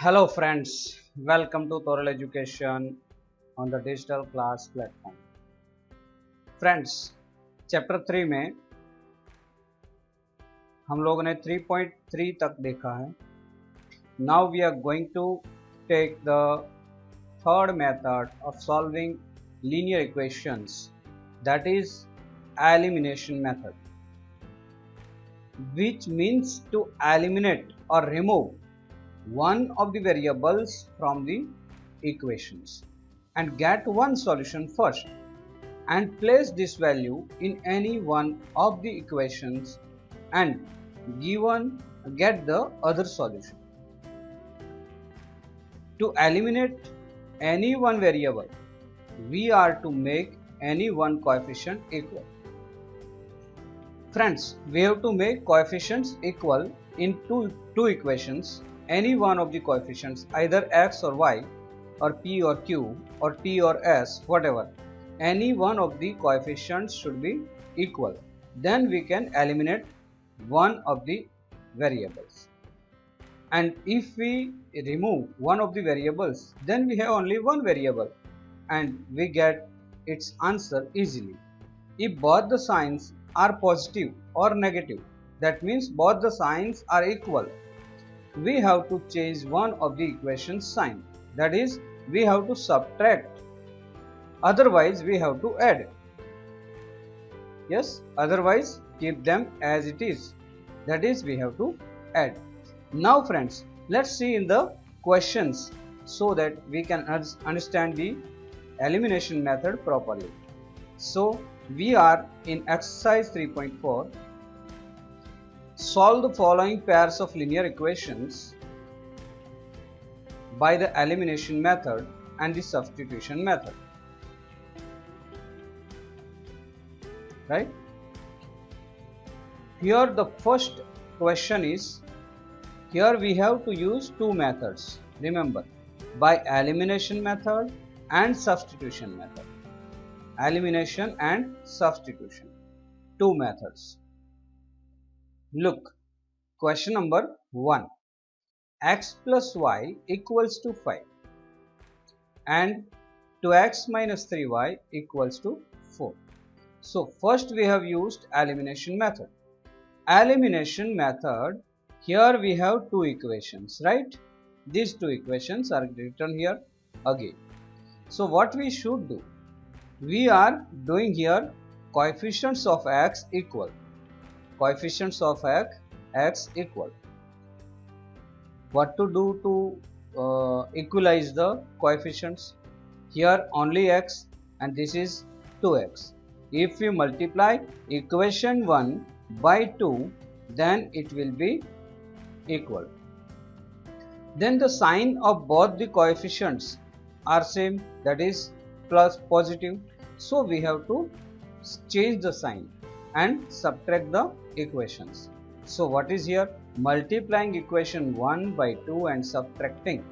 Hello friends, welcome to Toral Education on the digital class platform. Friends chapter 3 में हम लोगों ने 3.3 तक देखा है. Now we are going to take the third method of solving linear equations, that is elimination method, which means to eliminate or remove one of the variables from the equations and get one solution first and place this value in any one of the equations and get the other solution. To eliminate any one variable, we are to make any one coefficient equal. Friends, we have to make coefficients equal in two equations. Any one of the coefficients, either x or y or p or q or t or s, whatever, any one of the coefficients should be equal. Then we can eliminate one of the variables. And if we remove one of the variables, then we have only one variable and we get its answer easily. If both the signs are positive or negative, that means both the signs are equal, we have to change one of the equation's sign, that is, we have to subtract, otherwise we have to add. Yes, otherwise keep them as it is, that is, we have to add. Now friends, let's see in the questions so that we can understand the elimination method properly. So we are in exercise 3.4. Solve the following pairs of linear equations by the elimination method and the substitution method. Right? Here the first question is, here we have to use two methods. Remember, by elimination method and substitution method. Elimination and substitution, two methods. Look, question number 1. X plus y equals to 5 and 2x minus 3y equals to 4. So first we have used elimination method. Elimination method, here we have two equations, right? These two equations are written here again. So what we should do? We are doing here coefficients of x equal. Coefficients of x equal. What to do to equalize the coefficients? Here only x and this is 2x. If we multiply equation 1 by 2, then it will be equal. Then the sign of both the coefficients are same, that is plus positive. So we have to change the sign and subtract the equations. So what is here? Multiplying equation 1 by 2 and subtracting.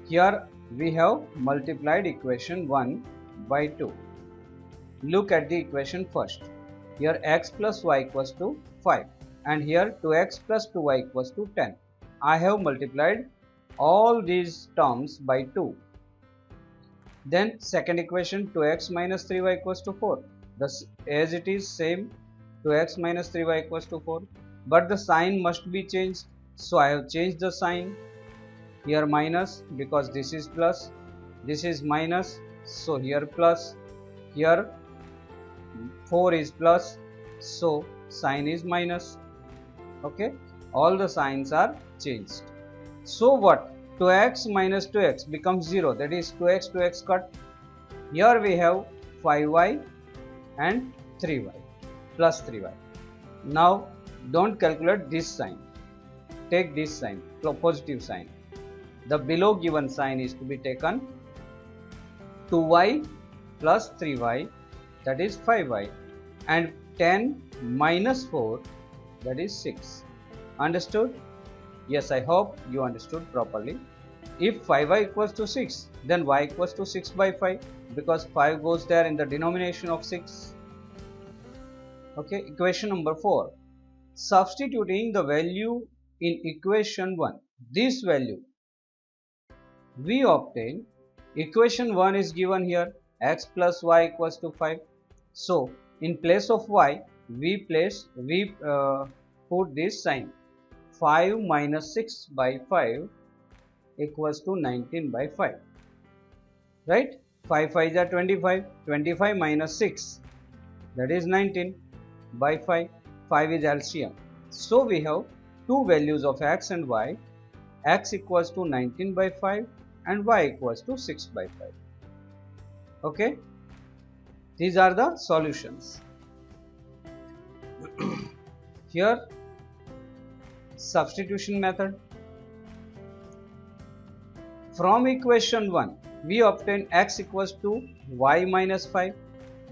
Here we have multiplied equation 1 by 2. Look at the equation first. Here x plus y equals to 5 and here 2x plus 2y equals to 10. I have multiplied all these terms by 2. Then second equation, 2x minus 3y equals to 4. As it is same, 2x minus 3y equals to 4. But the sign must be changed. So I have changed the sign. Here minus because this is plus. This is minus. So here plus. Here 4 is plus. So sign is minus. Okay. All the signs are changed. So what? 2x minus 2x becomes 0, that is 2x cut. Here we have 5y and 3y plus 3y. Now don't calculate this sign, take this sign, positive sign. The below given sign is to be taken. 2y plus 3y, that is 5y, and 10 minus 4, that is 6. Understood? Yes, I hope you understood properly. If 5y equals to 6, then y equals to 6 by 5 because 5 goes there in the denomination of 6. Okay, equation number 4. Substituting the value in equation 1, this value we obtain equation 1 is given here, x plus y equals to 5. So in place of y we put this sign, 5 minus 6 by 5 equals to 19 by 5, right? 5 5 are 25, 25 minus 6, that is 19 by 5, 5 is LCM. So we have two values of x and y, x equals to 19 by 5 and y equals to 6 by 5. Okay, these are the solutions. Here substitution method. From equation 1 we obtain x equals to y minus 5,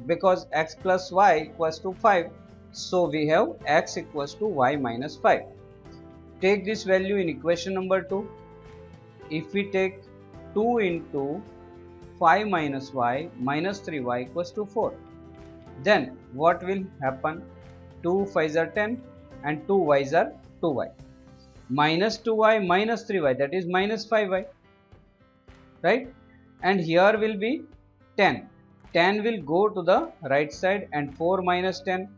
because x plus y equals to 5, so we have x equals to y minus 5. Take this value in equation number 2. If we take 2 into 5 minus y minus 3y equals to 4, then what will happen? 2 5s are 10 and 2 y's are 2y. Minus 2y minus 3y, that is minus 5y, right? And here will be 10. 10 will go to the right side, and 4 minus 10,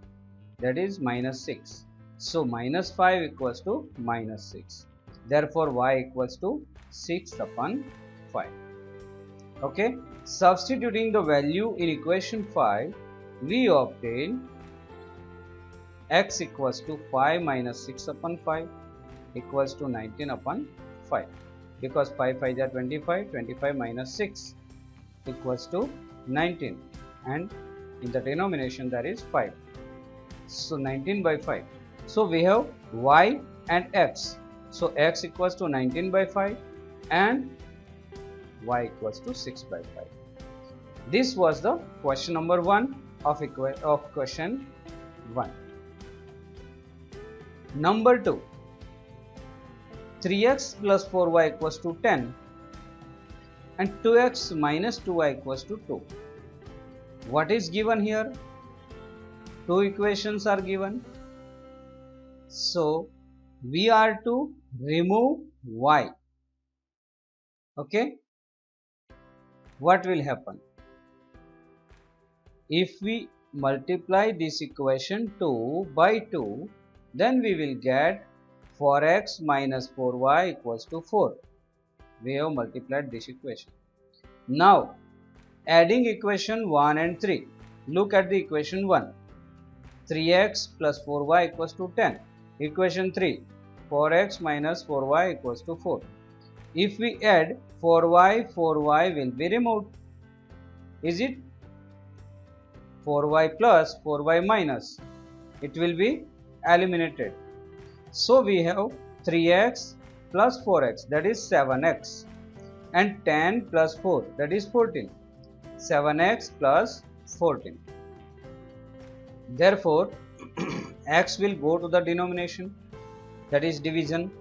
that is minus 6. So minus 5 equals to minus 6. Therefore y equals to 6 upon 5. Okay, substituting the value in equation 5, we obtain x equals to 5 minus 6 upon 5 equals to 19 upon 5, because 5 5 are 25, 25 minus 6 equals to 19, and in the denomination there is 5, so 19 by 5. So we have y and x, so x equals to 19 by 5 and y equals to 6 by 5. This was the question number 1 of question 1. Number 2, 3x plus 4y equals to 10 and 2x minus 2y equals to 2. What is given here? Two equations are given. So we are to remove y. Okay, what will happen? If we multiply this equation 2 by 2, then we will get 4x minus 4y equals to 4. We have multiplied this equation. Now adding equation 1 and 3. Look at the equation 1. 3x plus 4y equals to 10. Equation 3. 4x minus 4y equals to 4. If we add 4y, 4y will be removed. Is it? 4y plus 4y minus, it will be eliminated. So we have 3x plus 4x, that is 7x, and 10 plus 4, that is 14. 7x plus 14. Therefore x will go to the denomination, that is division.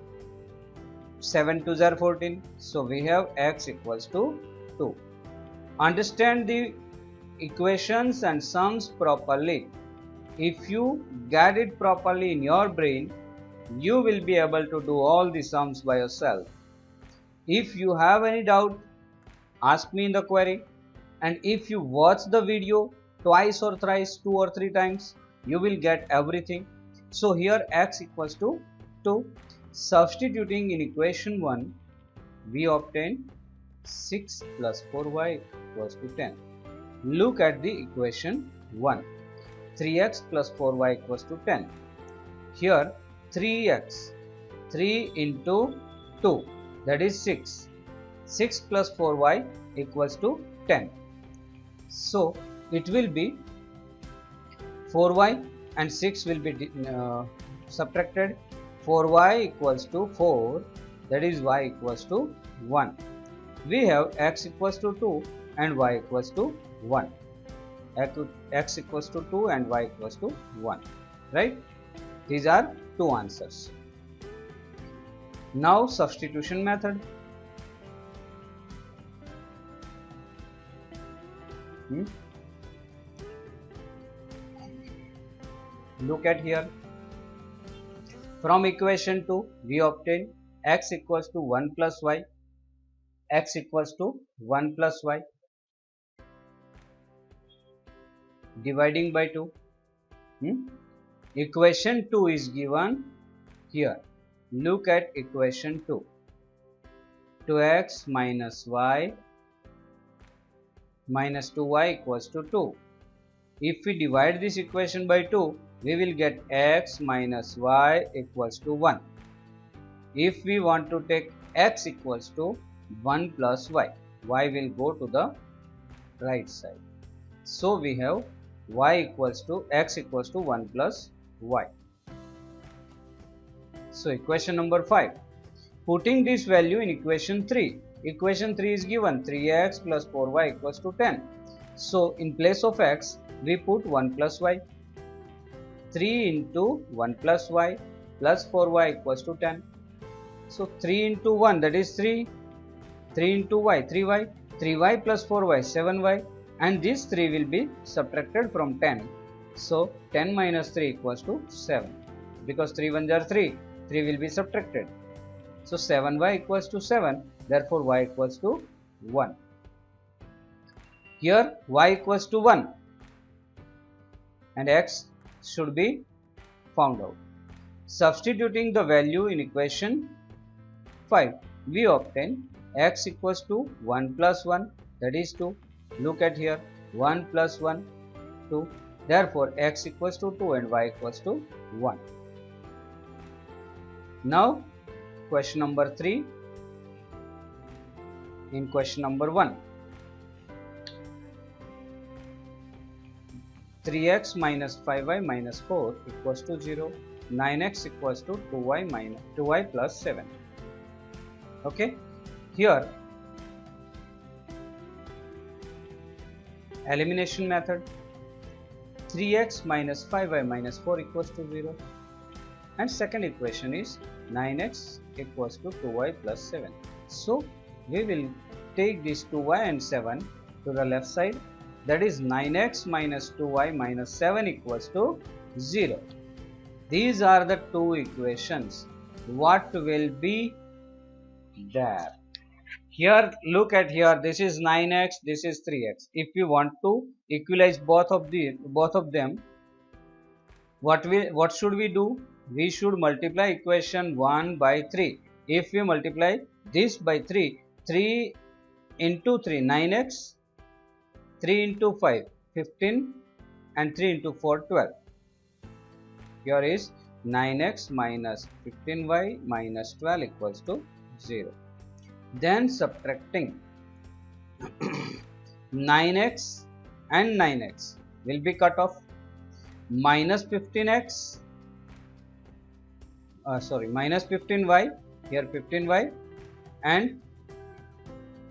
7 2s are 14, so we have x equals to 2. Understand the equations and sums properly. If you get it properly in your brain, you will be able to do all the sums by yourself. If you have any doubt, ask me in the query, and if you watch the video twice or thrice, 2 or 3 times, you will get everything. So here x equals to 2. Substituting in equation 1, we obtain 6 plus 4y equals to 10. Look at the equation 1. 3x plus 4y equals to 10. Here 3x, 3 into 2, that is 6. 6 plus 4y equals to 10. So it will be 4y and 6 will be subtracted. 4y equals to 4, that is y equals to 1. We have x equals to 2 and y equals to 1. X equals to 2 and y equals to 1, right? These are two answers. Now substitution method. Look at here. From equation 2 we obtain x equals to 1 plus y x equals to 1 plus y, dividing by 2. Equation 2 is given here. Look at equation 2. 2x minus y minus 2y equals to 2. If we divide this equation by 2, we will get x minus y equals to 1. If we want to take x equals to 1 plus y will go to the right side. So we have x equals to 1 plus y. So equation number 5. Putting this value in equation 3. Equation 3 is given 3x plus 4y equals to 10. So in place of x, we put 1 plus y. 3 into 1 plus y plus 4y equals to 10. So 3 into 1, that is 3. 3 into y, 3y. 3y plus 4y, 7y. And this 3 will be subtracted from 10. So 10 minus 3 equals to 7. Because 3 ones are 3. 3 will be subtracted. So 7y equals to 7. Therefore y equals to 1. Here y equals to 1. And x should be found out. Substituting the value in equation 5, we obtain x equals to 1 plus 1, that is 2. Look at here, 1 plus 1, 2. Therefore x equals to 2 and y equals to 1. Now question number 3. In question number 1, 3x minus 5y minus 4 equals to 0. 9x equals to 2y plus 7. Okay, here elimination method. 3x minus 5y minus 4 equals to 0. And second equation is 9x equals to 2y plus 7. So we will take this 2y and 7 to the left side. That is 9x minus 2y minus 7 equals to 0. These are the two equations. What will be there? Here, look at here. This is 9x. This is 3x. If we want to equalize both of them, what should we do? We should multiply equation 1 by 3. If we multiply this by 3, 3 into 3, 9x, 3 into 5, 15, and 3 into 4, 12. Here is 9x minus 15y minus 12 equals to 0. Then subtracting 9x and 9x will be cut off. Minus 15x, minus 15y, here 15y, and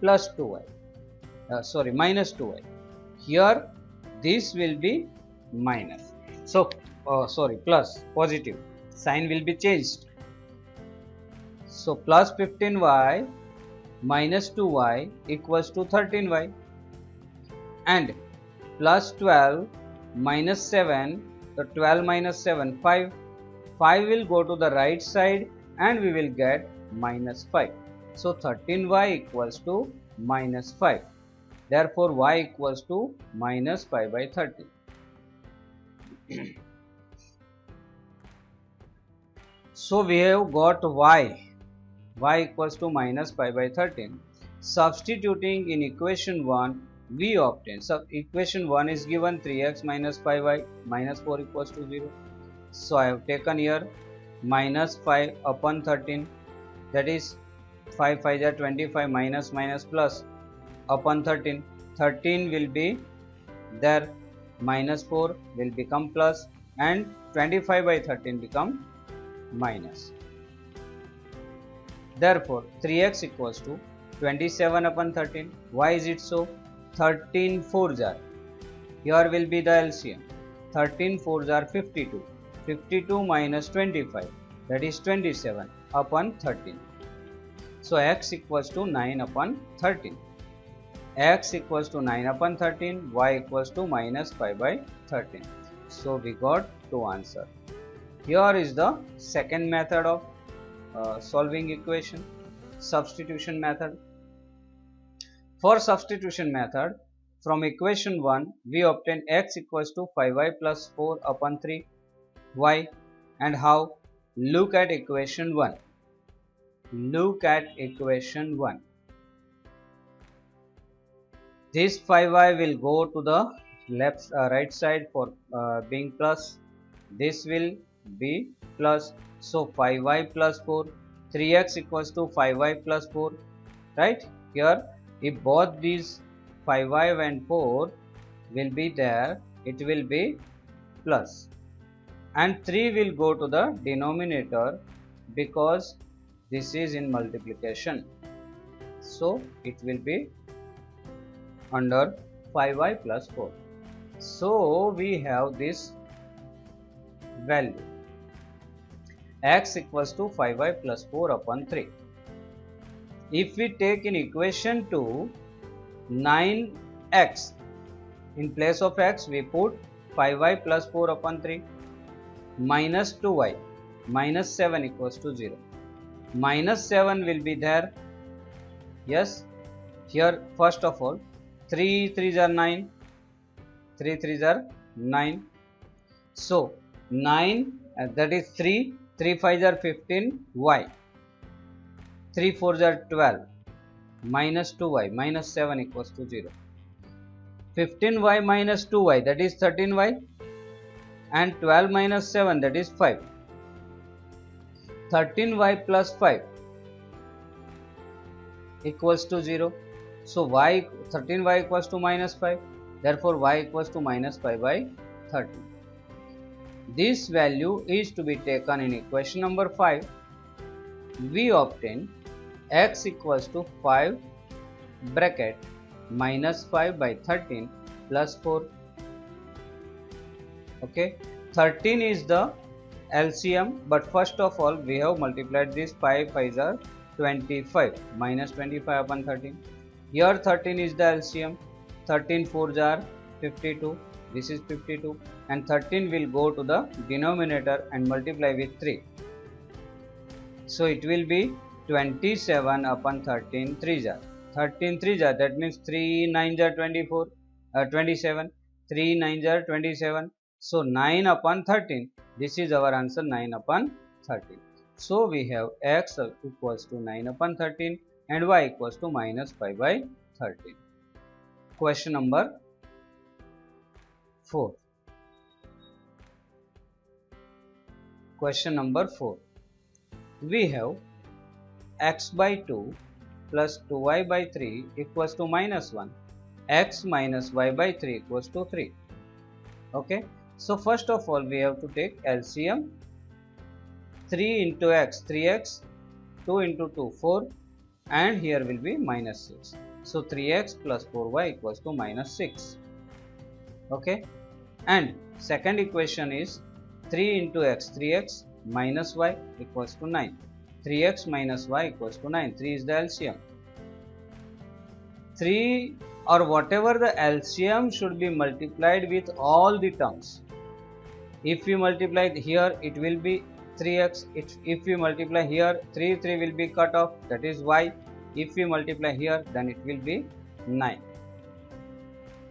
plus 2y, minus 2y. Here this will be minus. So plus, positive. Sign will be changed. So plus 15y minus 2y equals to 13y. And plus 12 minus 7, so 12 minus 7, 5. 5 will go to the right side and we will get minus 5. So 13y equals to minus 5. Therefore y equals to minus 5 by 13. So we have got y equals to minus 5 by 13. Substituting in equation 1, we obtain. So equation 1 is given 3x minus 5y minus 4 equals to 0. So I have taken here minus 5 upon 13, that is 5 5 are 25, minus plus upon 13. 13 will be there, minus 4 will become plus, and 25 by 13 become minus. Therefore 3x equals to 27 upon 13. Why is it so? 13 4s are, here will be the LCM. 13 4s are 52. 52 minus 25, that is 27 upon 13. So x equals to 9 upon 13. X equals to 9 upon 13, y equals to minus 5 by 13. So we got two answers. Here is the second method of solving equation, substitution method. For substitution method, from equation 1 we obtain x equals to 5y plus 4 upon 3y. And how? Look at equation 1. Look at equation 1. This 5y will go to the right side for being plus. This will be plus. So 5y plus 4, 3x equals to 5y plus 4. Right? Here, if both these 5y and 4 will be there, it will be plus. And 3 will go to the denominator because this is in multiplication. So it will be under 5y plus 4. So we have this value x equals to 5y plus 4 upon 3. If we take in equation 2 9x, in place of x we put 5y plus 4 upon 3 minus 2y minus 7 equals to 0. Minus 7 will be there. Yes, here first of all 3 3s are 9, 3 3s are 9. So 9 that is 3, 3 5s are 15, y, 3 4s are 12, minus 2y minus 7 equals to 0. 15y minus 2y that is 13y, and 12 minus 7 that is 5. 13y plus 5 equals to 0. So 13y equals to minus 5. Therefore y equals to minus 5 by 13. This value is to be taken in equation number 5. We obtain x equals to 5 bracket minus 5 by 13 plus 4. Okay, 13 is the LCM, but first of all we have multiplied this 5 5s are 25 minus 25 upon 13. Here 13 is the LCM, 13 4s are 52, this is 52, and 13 will go to the denominator and multiply with 3. So it will be 27 upon 13 3s are 13 3s are, that means 3 9s are 24, 27, 3 9s are 27. So 9 upon 13, this is our answer, 9 upon 13. So we have x equals to 9 upon 13 and y equals to minus 5 by 13. Question number 4. Question number 4. We have x by 2 plus 2y by 3 equals to minus 1. X minus y by 3 equals to 3. Okay. So first of all we have to take LCM. 3 into x 3x, 2 into 2 4, and here will be minus 6. So 3x plus 4y equals to minus 6. Okay, and second equation is 3 into x 3x minus y equals to 9. 3x minus y equals to 9. 3 is the LCM. 3 or whatever the LCM should be multiplied with all the terms. If we multiply here, it will be 3x. If we multiply here, 3 will be cut off, that is y. If we multiply here, then it will be 9.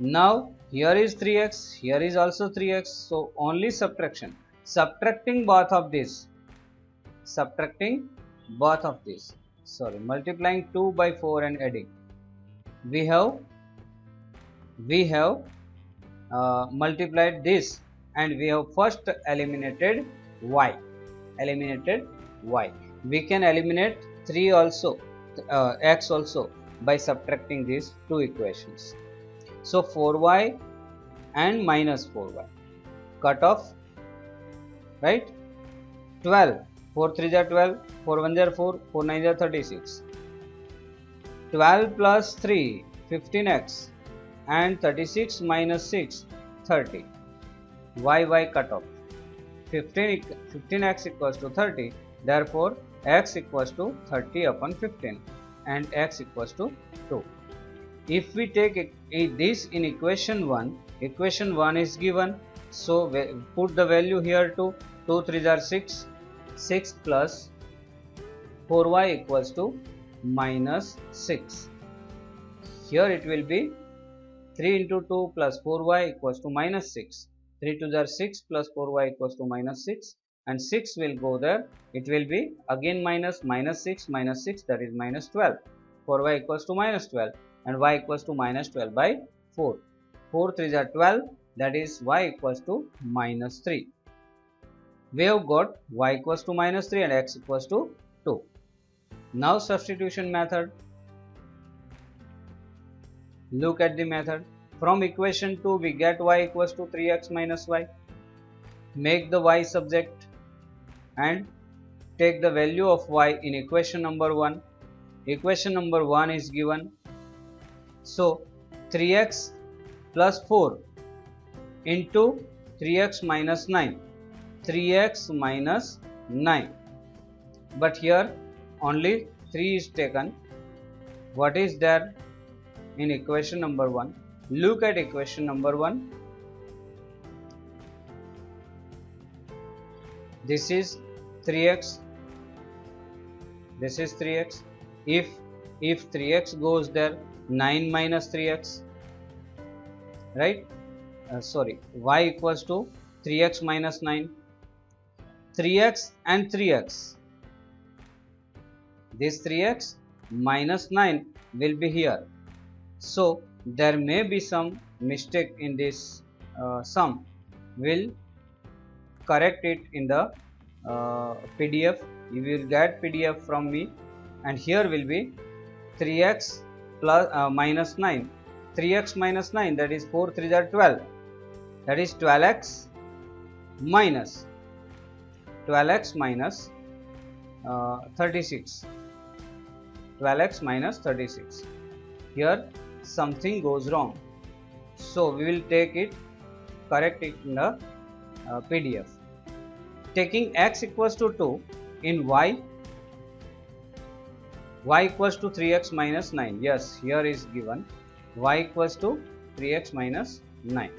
Now here is 3x, here is also 3x. So only subtraction. Subtracting both of this. Multiplying 2 by 4 and adding. We have multiplied this, and we have first eliminated y. We can eliminate 3 also, x also, by subtracting these two equations. So 4y and minus 4y cut off, right? 12, 4 3s are 12, 4 1s are 4, 4 9s are 36. 12 plus 3 15x, and 36 minus 6 30. Y cut off. 15x equals to 30. Therefore x equals to 30 upon 15 and x equals to 2. If we take this in equation 1, equation 1 is given, so put the value here to 2 3s are 6, 6 plus 4y equals to minus 6. here it will be 3 into 2 plus 4y equals to minus 6. 3 to the 6 plus 4y equals to minus 6, and 6 will go there. It will be again minus 6 minus 6, that is minus 12. 4y equals to minus 12 and y equals to minus 12 by 4. 4 3s are 12, that is y equals to minus 3. We have got y equals to minus 3 and x equals to 2. Now substitution method. Look at the method. From equation 2 we get y equals to 3x minus y. Make the y subject and take the value of y in equation number 1. Equation number 1 is given. So 3x plus 4 into 3x minus 9. 3x minus 9. But here only 3 is taken. What is there in equation number 1? Look at equation number 1. This is 3x. This is 3x. If 3x goes there, 9 minus 3x, right? Y equals to 3x minus 9. 3x and 3x. This 3x minus 9 will be here. So there may be some mistake in this sum. We'll correct it in the PDF. You will get PDF from me, and here will be 3x plus minus 9. 3x minus 9, that is 4 3s are 12. That is 12x minus 36. 12x minus 36. Here something goes wrong, so we will take it, correct it in the PDF. Taking x equals to 2 in y equals to 3x minus 9. Yes, here is given y equals to 3x minus 9.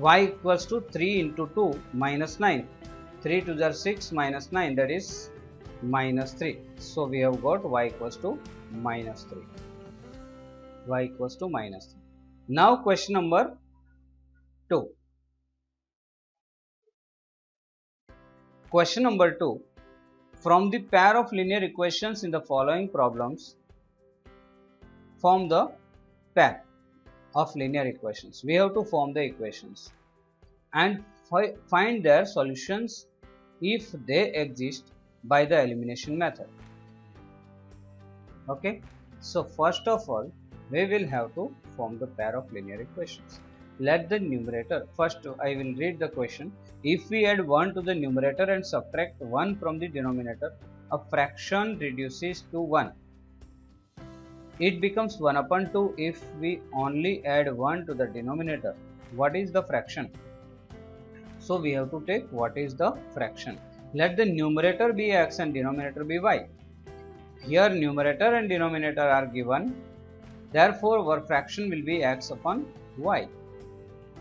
Y equals to 3 into 2 minus 9. 3 to the 6 minus 9, that is minus 3. So we have got y equals to minus 3. Y equals to minus 3. Now question number 2. Question number 2. From the pair of linear equations in the following problems, form the pair of linear equations. We have to form the equations and find their solutions if they exist by the elimination method. Okay, so first of all we will have to form the pair of linear equations. Let the numerator, first I will read the question. If we add 1 to the numerator and subtract 1 from the denominator, a fraction reduces to 1. It becomes 1 upon 2 if we only add 1 to the denominator. What is the fraction? So we have to take what is the fraction. Let the numerator be x and denominator be y. Here numerator and denominator are given, therefore our fraction will be x upon y.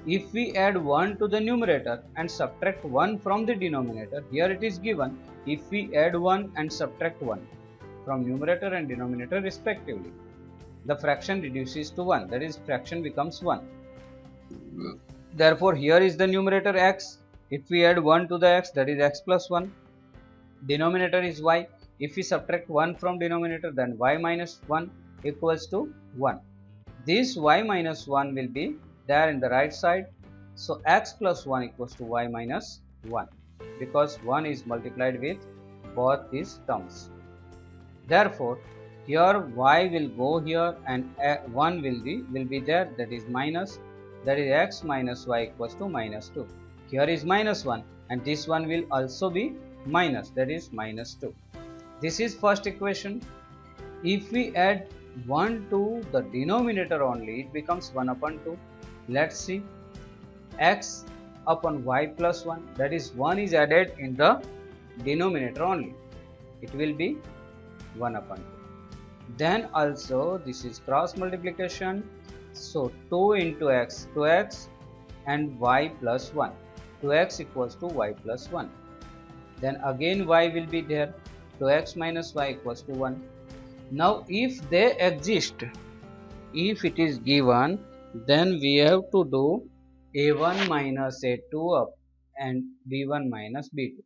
If we add 1 to the numerator and subtract 1 from the denominator, here it is given, if we add 1 and subtract 1 from numerator and denominator respectively, the fraction reduces to 1, that is fraction becomes 1. Therefore here is the numerator x. If we add 1 to the x, that is x plus 1. Denominator is y. If we subtract 1 from denominator, then y minus 1 equals to 1. This y minus 1 will be there in the right side. So x plus 1 equals to y minus 1, because 1 is multiplied with both these terms. Therefore here y will go here and 1 will be there, that is minus, that is x minus y equals to minus 2. Here is minus 1 and this one will also be minus, that is minus 2. This is first equation. If we add 1 to the denominator only, it becomes 1 upon 2. Let's see, x upon y plus 1, that is 1 is added in the denominator only, it will be 1 upon 2. Then also this is cross multiplication, so 2 into x, 2x and y plus 1, 2x equals to y plus 1. Then again y will be there, 2x minus y equals to 1. Now if they exist, if it is given, then we have to do a1 minus a2 up and b1 minus b2.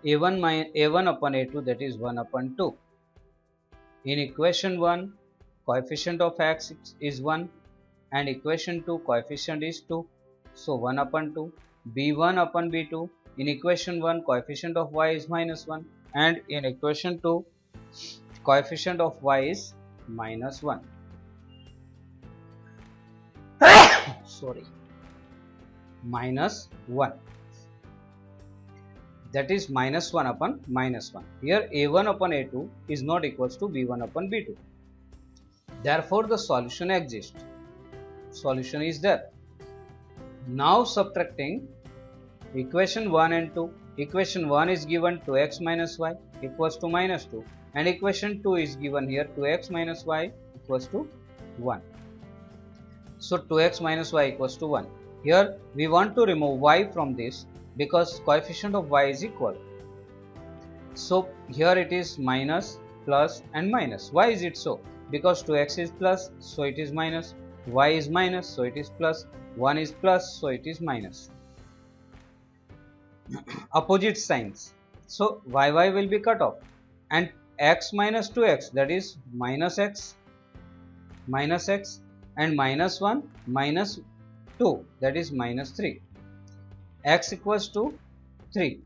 a1 upon a2, that is 1 upon 2. In equation 1, coefficient of x is 1 and equation 2 coefficient is 2. So 1 upon 2. b1 upon b2. In equation 1, coefficient of y is minus 1 and in equation 2, coefficient of y is minus 1. Sorry, minus 1. That is minus 1 upon minus 1. Here a1 upon a2 is not equals to b1 upon b2. Therefore the solution exists. Solution is there. Now subtracting equation 1 and 2. Equation 1 is given 2x minus y equals to minus 2 and equation 2 is given here 2x minus y equals to 1. So 2x minus y equals to 1. Here we want to remove y from this because coefficient of y is equal. So here it is minus, plus and minus. Why is it so? Because 2x is plus, so it is minus. Y is minus, so it is plus. 1 is plus, so it is minus. Opposite signs. So y will be cut off and x minus 2x, that is minus x and minus 1 minus 2, that is minus 3. X equals to 3.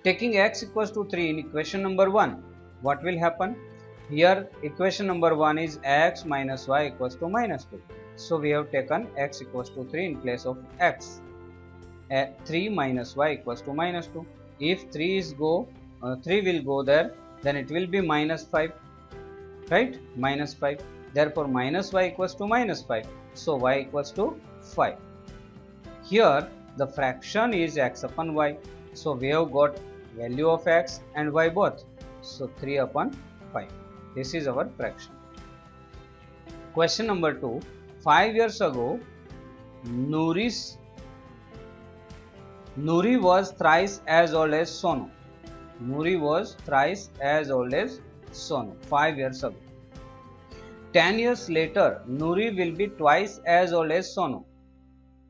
Taking x equals to 3 in equation number 1, what will happen? Here equation number 1 is x minus y equals to minus 2. So we have taken x equals to 3 in place of x. 3 minus y equals to minus 2. If 3 will go there, then it will be minus 5. Right? Minus 5. Therefore minus y equals to minus 5. So y equals to 5. Here the fraction is x upon y. So we have got value of x and y both. So 3 upon 5. This is our fraction. Question number 2. 5 years ago, Nuri was thrice as old as Sonu. Nuri was thrice as old as Sonu 5 years ago. 10 years later, Nuri will be twice as old as Sonu.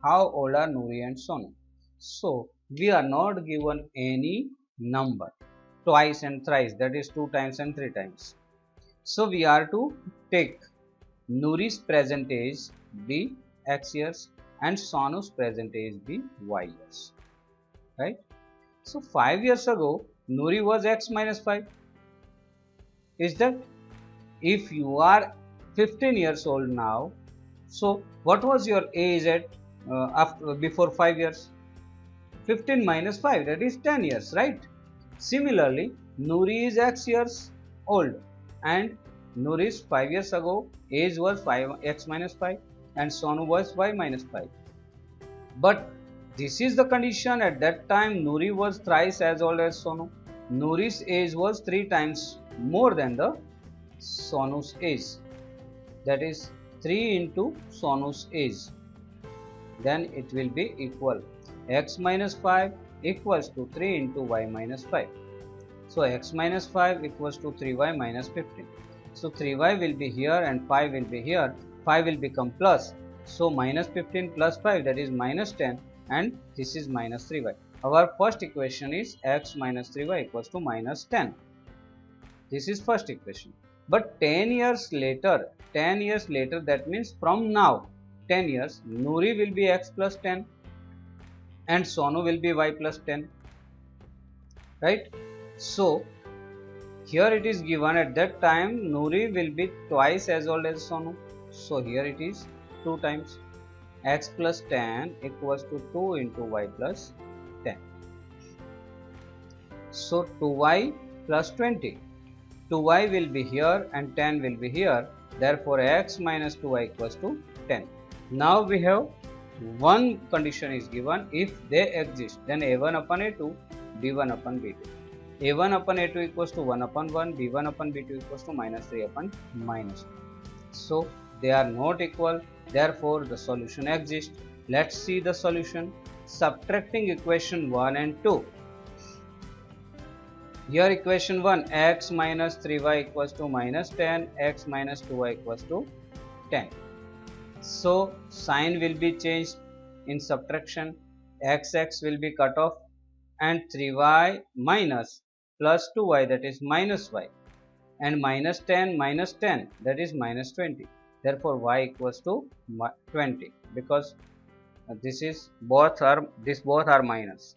How old are Nuri and Sonu? So, we are not given any number. Twice and thrice, that is 2 times and 3 times. So, we are to take Nuri's present age be x years and Sonu's present age be y years. Right? So, 5 years ago, Nuri was x minus 5. Is that? If you are 15 years old now, so what was your age at before 5 years? 15 minus 5, that is 10 years, right? Similarly, Nuri is x years old and Nuri's 5 years ago age was x minus 5 and Sonu was y minus 5. But this is the condition. At that time Nuri was thrice as old as Sonu. Nuri's age was 3 times more than the Sonu's age. That is 3 into Sonu's age. Then it will be equal. X minus 5 equals to 3 into y minus 5. So x minus 5 equals to 3y minus 15. So 3y will be here and 5 will be here. 5 will become plus. So minus 15 plus 5, that is minus 10, and this is minus 3y. Our first equation is x minus 3y equals to minus 10. This is first equation. But 10 years later, that means from now 10 years, Nuri will be x plus 10 and Sonu will be y plus 10. Right? So here it is given at that time Nuri will be twice as old as Sonu. So here it is 2 times. X plus 10 equals to 2 into y plus 10. So 2y plus 20. 2y will be here and 10 will be here. Therefore x minus 2y equals to 10. Now we have one condition is given. If they exist, then a1 upon a2, b1 upon b2. a1 upon a2 equals to 1 upon 1, b1 upon b2 equals to minus 3 upon minus 1. So they are not equal. Therefore the solution exists. Let's see the solution. Subtracting equation 1 and 2. Here equation 1, x minus 3y equals to minus 10, x minus 2y equals to 10. So sign will be changed in subtraction, x will be cut off, and 3y minus plus 2y, that is minus y, and minus 10 that is minus 20. Therefore y equals to 20, because this both are minus.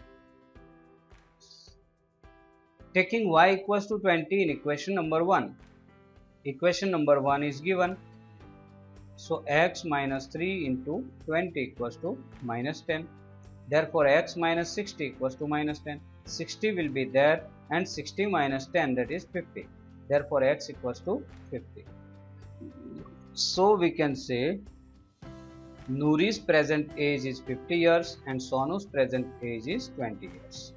Taking y equals to 20 in equation number 1. Equation number 1 is given. So x minus 3 into 20 equals to minus 10. Therefore x minus 60 equals to minus 10. 60 will be there, and 60 minus 10, that is 50. Therefore x equals to 50. So we can say Nuri's present age is 50 years and Sonu's present age is 20 years.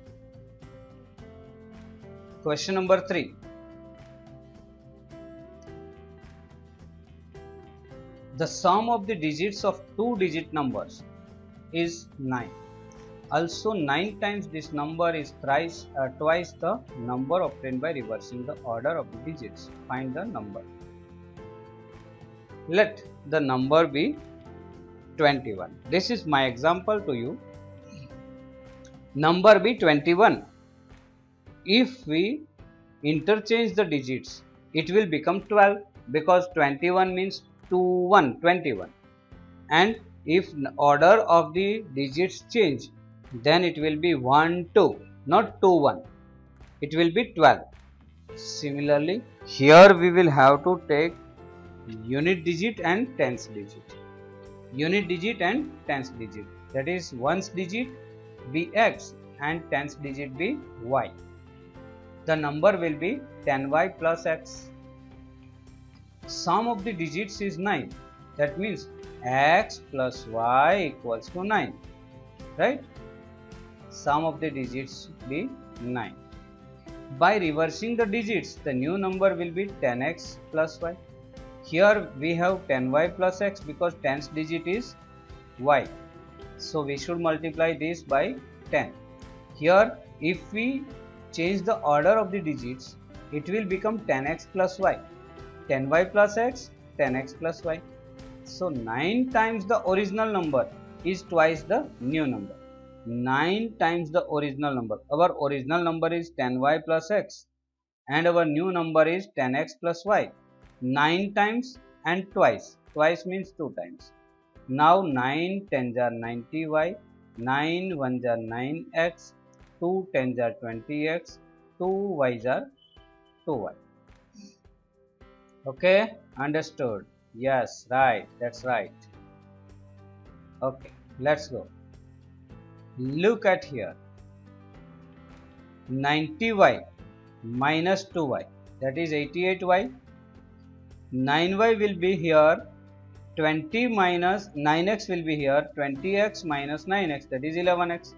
Question number 3. The sum of the digits of two-digit numbers is 9. Also 9 times this number is twice the number obtained by reversing the order of the digits. Find the number. Let the number be 21. This is my example to you. Number be 21. If we interchange the digits, it will become 12, because 21 means 21. And if order of the digits change, then it will be 1 2, not 2 1. It will be 12. Similarly, here we will have to take unit digit and tens digit. Unit digit and tens digit. That is, ones digit be x and tens digit be y. The number will be 10y plus x. Sum of the digits is 9. That means x plus y equals to 9. Right? Sum of the digits be 9. By reversing the digits, the new number will be 10x plus y. Here we have 10y plus x because tens digit is y. So we should multiply this by 10. Here if we change the order of the digits, it will become 10x plus y. 10y plus x, 10x plus y. So 9 times the original number is twice the new number. 9 times the original number. Our original number is 10y plus x and our new number is 10x plus y. 9 times and twice. Twice means 2 times. Now 9 tens are 90y, 9 ones are 9x, 2 tens are 20x, 2 y's are 2y. Okay, understood? Yes, right, that's right. Okay, let's go. Look at here. 90y minus 2y, that is 88y. 9y will be here, 20 minus 9x will be here, 20x minus 9x, that is 11x.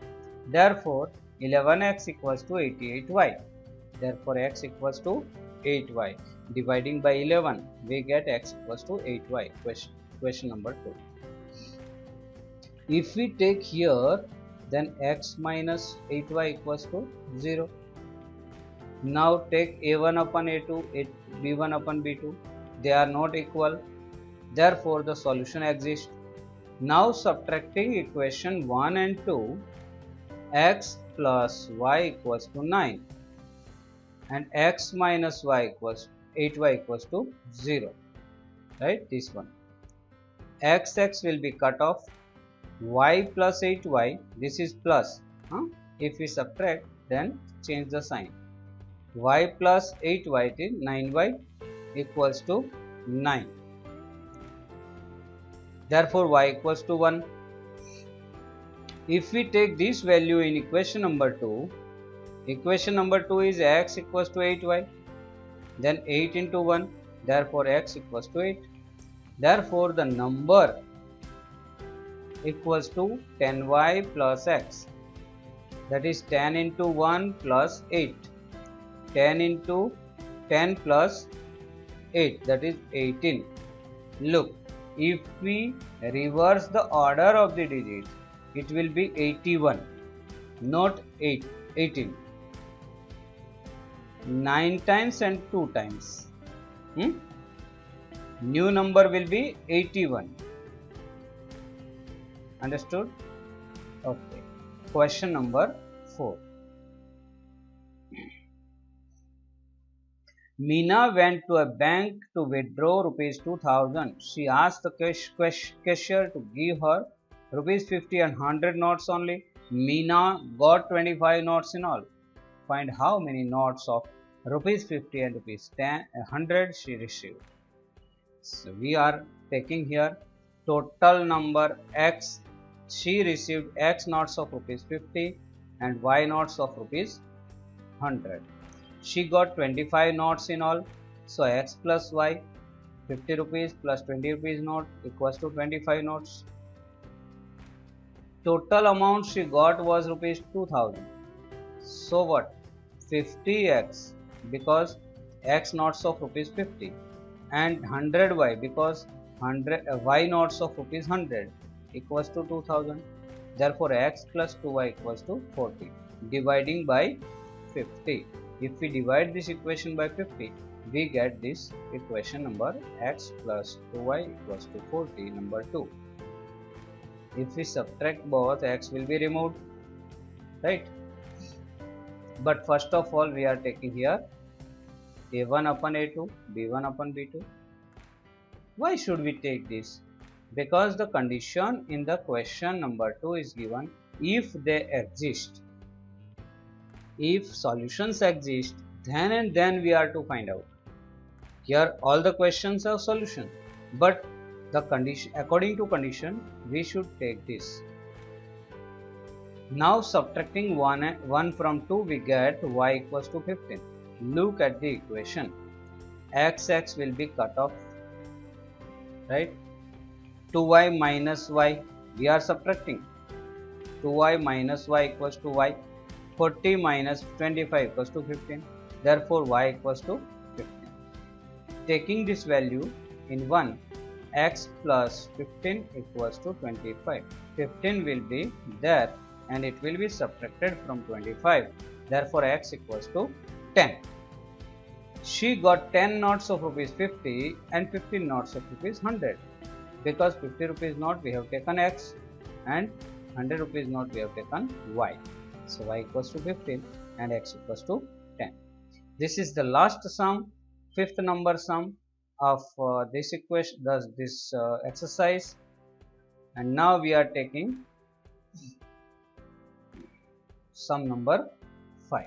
Therefore 11x equals to 88y. Therefore x equals to 8y. Dividing by 11, we get x equals to 8y. Question number 2. If we take here, then x minus 8y equals to 0. Now take a1 upon a2, b1 upon b2. They are not equal. Therefore the solution exists. Now subtracting equation 1 and 2, x plus y equals to 9 and x minus y equals 8y equals to 0. Right, this one. X will be cut off. Y plus 8y, this is plus. If we subtract, then change the sign. Y plus 8y is 9y equals to 9. Therefore y equals to 1. If we take this value in equation number 2, equation number 2 is x equals to 8y, then 8 into 1, therefore x equals to 8. Therefore the number equals to 10y plus x, that is 10 into 1 plus 8, 10 into 10 plus 8, that is 18. Look, if we reverse the order of the digits, it will be 81, not 18. 9 times and 2 times. New number will be 81. Understood? Okay. Question number 4. Meena went to a bank to withdraw rupees 2000. She asked the cashier to give her rupees 50 and 100 notes only. Meena got 25 notes in all. Find how many notes of rupees 50 and rupees 100 she received. So we are taking here total number x. She received x notes of rupees 50 and y notes of rupees 100. She got 25 notes in all. So x plus y, 50 rupees plus 20 rupees note equals to 25 notes. Total amount she got was rupees 2000. So what? 50x because x notes of rupees 50 and 100y because 100 y notes of rupees 100 equals to 2000. Therefore x plus 2y equals to 40. Dividing by 50. If we divide this equation by 50, we get this equation number x plus 2y equals to 40, number 2. If we subtract both, x will be removed, right? But first of all, we are taking here a1 upon a2, b1 upon b2. Why should we take this? Because the condition in the question number 2 is given if they exist. If solutions exist, then and then we are to find out. Here all the questions have solution, but the condition, according to condition, we should take this. Now subtracting 1 from 2, we get y equals to 15. Look at the equation. X will be cut off, right? 2y minus y, we are subtracting. 2y minus y equals to y. 40 minus 25 equals to 15. Therefore y equals to 15. Taking this value in 1, x plus 15 equals to 25. 15 will be there and it will be subtracted from 25. Therefore x equals to 10. She got 10 notes of rupees 50 and 15 notes of rupees 100. Because 50 rupees note we have taken x and 100 rupees note we have taken y. So y equals to 15 and x equals to 10. This is the last sum, fifth number sum of this equation, this exercise. And now we are taking sum number 5.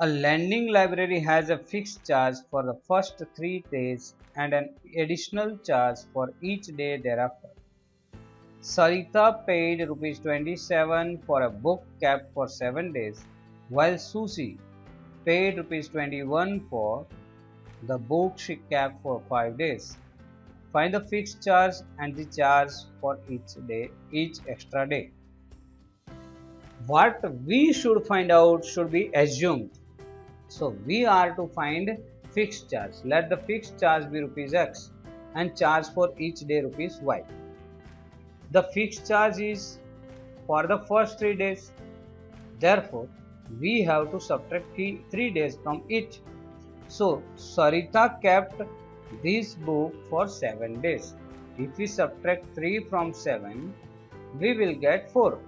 A lending library has a fixed charge for the first 3 days and an additional charge for each day thereafter. Sarita paid rupees 27 for a book kept for 7 days, while Susie paid rupees 21 for the book she kept for 5 days. Find the fixed charge and the charge for each extra day. What we should find out should be assumed. So we are to find fixed charge. Let the fixed charge be rupees x and charge for each day rupees y. The fixed charge is for the first 3 days. Therefore, we have to subtract 3 days from each. So, Sarita kept this book for 7 days. If we subtract 3 from 7, we will get 4.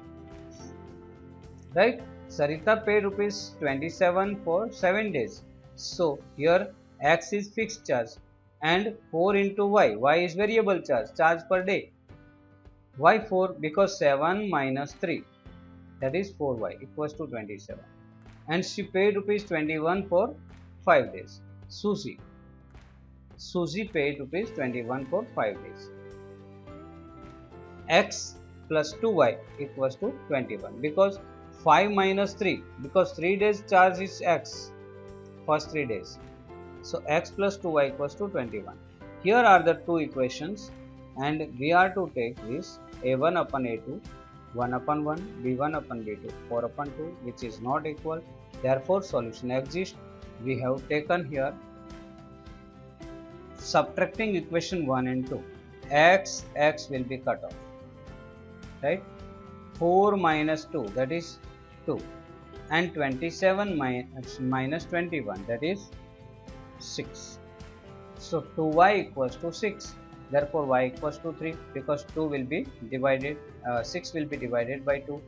Right? Sarita paid rupees 27 for 7 days. So, here x is fixed charge and 4 into y. Y is variable charge per day. Why 4? Because 7 minus 3, that is 4y equals to 27. And she paid rupees 21 for 5 days. Susie paid rupees 21 for 5 days. X plus 2y equals to 21 because 5 minus 3, because 3 days charge is x, first 3 days. So x plus 2y equals to 21. Here are the two equations and we are to take this a1 upon a2, 1 upon 1, b1 upon b2, 4 upon 2, which is not equal. Therefore solution exists. We have taken here subtracting equation 1 and 2. X will be cut off, right? 4 minus 2, that is 2, and 27 minus 21, that is 6. So 2y equals to 6. Therefore y equals to 3, because 2 will be divided, 6 will be divided by 2.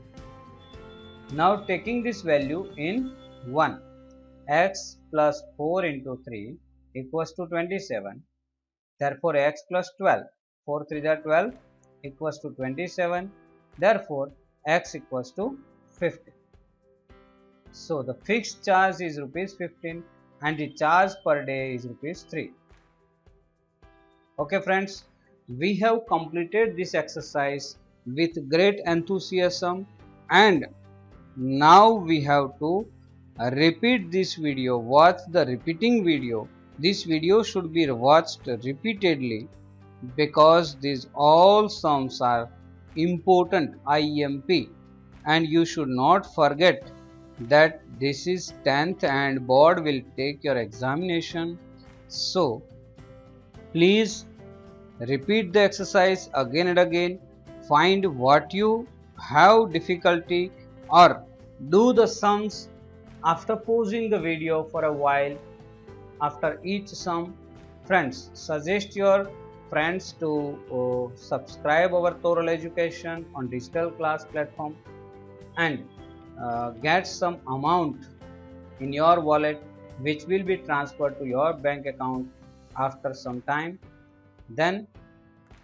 Now taking this value in 1, x plus 4 into 3 equals to 27. Therefore x plus 12, 4 3 are 12, equals to 27. Therefore x equals to 15. So the fixed charge is rupees 15 and the charge per day is rupees 3. Okay friends, we have completed this exercise with great enthusiasm, and now we have to repeat this video. Watch the repeating video. This video should be watched repeatedly because these all sums are important IMP, and you should not forget that this is 10th and board will take your examination. So please repeat the exercise again and again. Find what you have difficulty, or do the sums after pausing the video for a while after each sum. Friends, suggest your friends to subscribe our Thorough Education on digital class platform and get some amount in your wallet which will be transferred to your bank account after some time. Then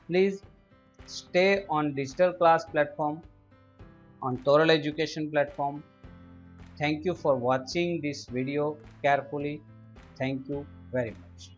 please stay on digital class platform, on Thorough Education platform. Thank you for watching this video carefully. Thank you very much.